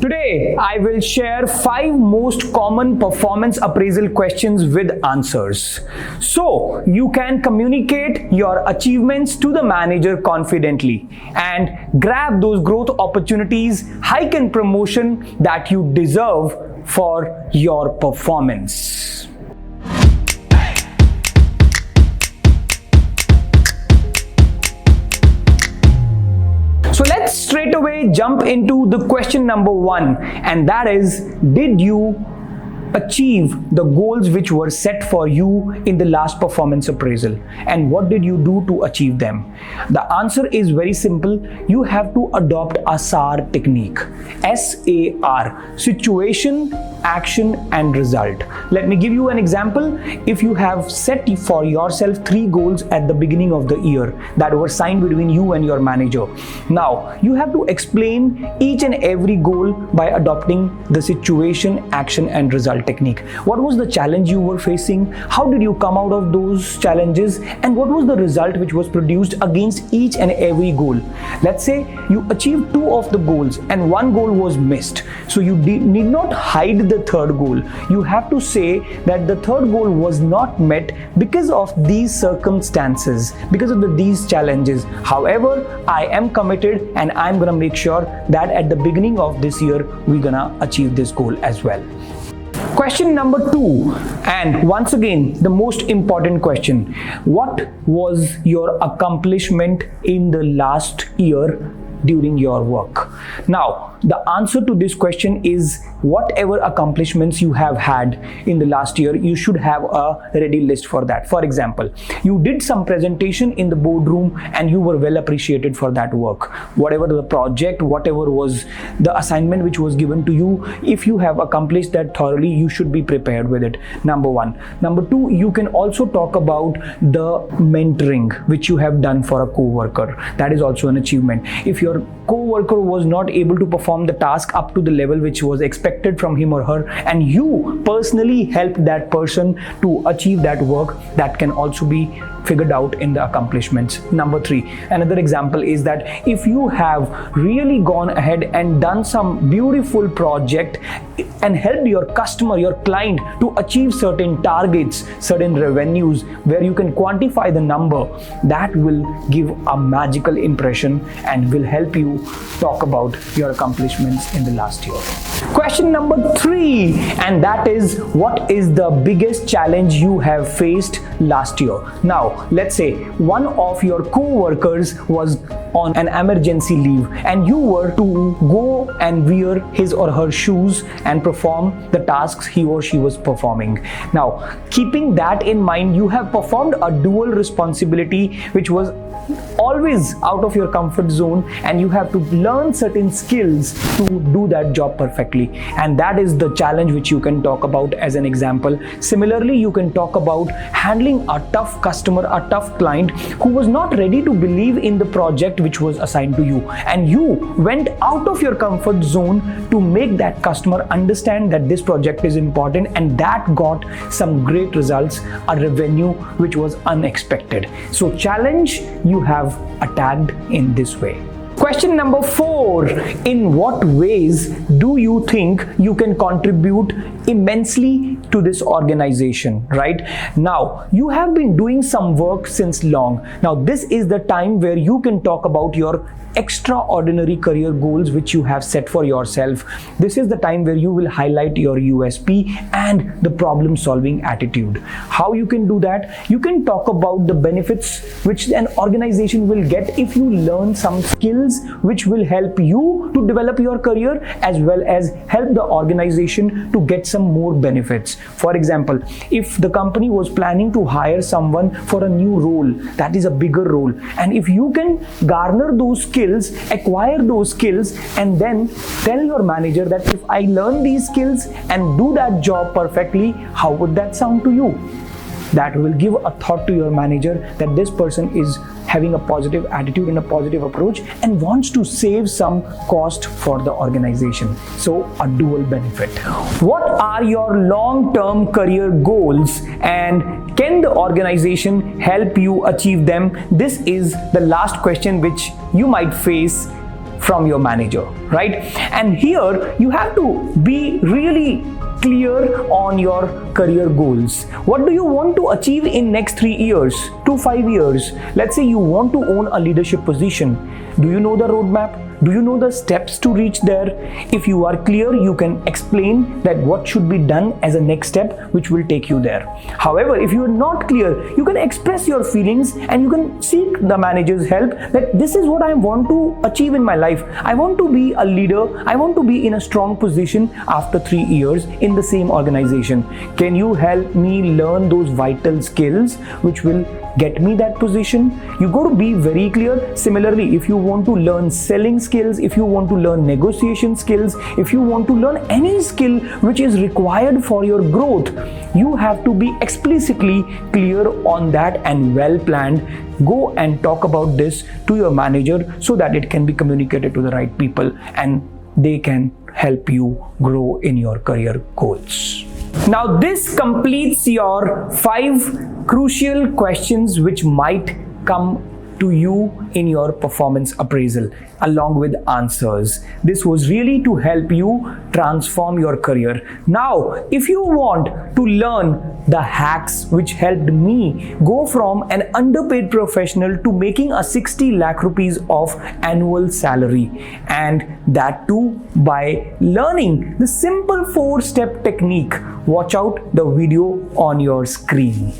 Today, I will share 5 most common performance appraisal questions with answers. So, you can communicate your achievements to the manager confidently and grab those growth opportunities, hike and promotion that you deserve for your performance. So let's straight away jump into the question number 1, and that is, did you achieve the goals which were set for you in the last performance appraisal, and what did you do to achieve them? The answer is very simple. You have to adopt a SAR technique. SAR, situation, action and result. Let me give you an example. If you have set for yourself 3 goals at the beginning of the year that were signed between you and your manager, now you have to explain each and every goal by adopting the situation, action and result technique. What was the challenge you were facing? How did you come out of those challenges? And what was the result which was produced against each and every goal? Let's say you achieved 2 of the goals and 1 goal was missed. So you need not hide the third goal. You have to say that the third goal was not met because of these circumstances, because of these challenges. However, I am committed and I'm gonna make sure that at the beginning of this year, we're gonna achieve this goal as well. Question number 2, and once again, the most important question. What was your accomplishment in the last year during your work? Now, the answer to this question is whatever accomplishments you have had in the last year, you should have a ready list for that. For example, you did some presentation in the boardroom and you were well appreciated for that work. Whatever the project, whatever was the assignment which was given to you, if you have accomplished that thoroughly, you should be prepared with it. Number 1. Number 2, you can also talk about the mentoring which you have done for a co-worker. That is also an achievement. If your co-worker was not able to perform the task up to the level which was expected from him or her, and you personally helped that person to achieve that work, that can also be figured out in the accomplishments. Number 3, another example is that if you have really gone ahead and done some beautiful project and helped your customer, your client to achieve certain targets, certain revenues where you can quantify the number, that will give a magical impression and will help you talk about your accomplishments in the last year. Question number 3, and that is, what is the biggest challenge you have faced last year? Now, let's say one of your co-workers was on an emergency leave and you were to go and wear his or her shoes and perform the tasks he or she was performing. Now, keeping that in mind, you have performed a dual responsibility which was always out of your comfort zone, and you have to learn certain skills to do that job perfectly, and that is the challenge which you can talk about as an example. Similarly, you can talk about handling a tough customer, a tough client who was not ready to believe in the project which was assigned to you, and you went out of your comfort zone to make that customer understand that this project is important, and that got some great results, a revenue which was unexpected. So challenge you have attacked in this way. Question number 4, in what ways do you think you can contribute immensely to this organization? Right now, you have been doing some work since long. Now, this is the time where you can talk about your extraordinary career goals which you have set for yourself. This is the time where you will highlight your USP and the problem solving attitude. How you can do that? You can talk about the benefits which an organization will get if you learn some skills which will help you to develop your career as well as help the organization to get some more benefits. For example, if the company was planning to hire someone for a new role, that is a bigger role, and if you can garner those skills, acquire those skills, and then tell your manager that if I learn these skills and do that job perfectly, how would that sound to you? That will give a thought to your manager that this person is having a positive attitude and a positive approach and wants to save some cost for the organization. So a dual benefit. What are your long-term career goals and can the organization help you achieve them? This is the last question which you might face from your manager, right? And here you have to be really clear on your career goals. What do you want to achieve in next 3 years to 5 years? Let's say you want to own a leadership position. Do you know the roadmap? Do you know the steps to reach there? If you are clear, you can explain that what should be done as a next step which will take you there. However, if you are not clear, you can express your feelings and you can seek the manager's help that this is what I want to achieve in my life. I want to be a leader. I want to be in a strong position after 3 years in the same organization. Can you help me learn those vital skills which will get me that position? You got to be very clear. Similarly, if you want to learn selling skills, if you want to learn negotiation skills, if you want to learn any skill which is required for your growth, you have to be explicitly clear on that and well planned. Go and talk about this to your manager so that it can be communicated to the right people and they can help you grow in your career goals. Now, this completes your 5 crucial questions which might come to you in your performance appraisal along with answers. This was really to help you transform your career. Now, if you want to learn the hacks which helped me go from an underpaid professional to making a 60 lakh rupees of annual salary, and that too by learning the simple 4-step technique, watch out the video on your screen.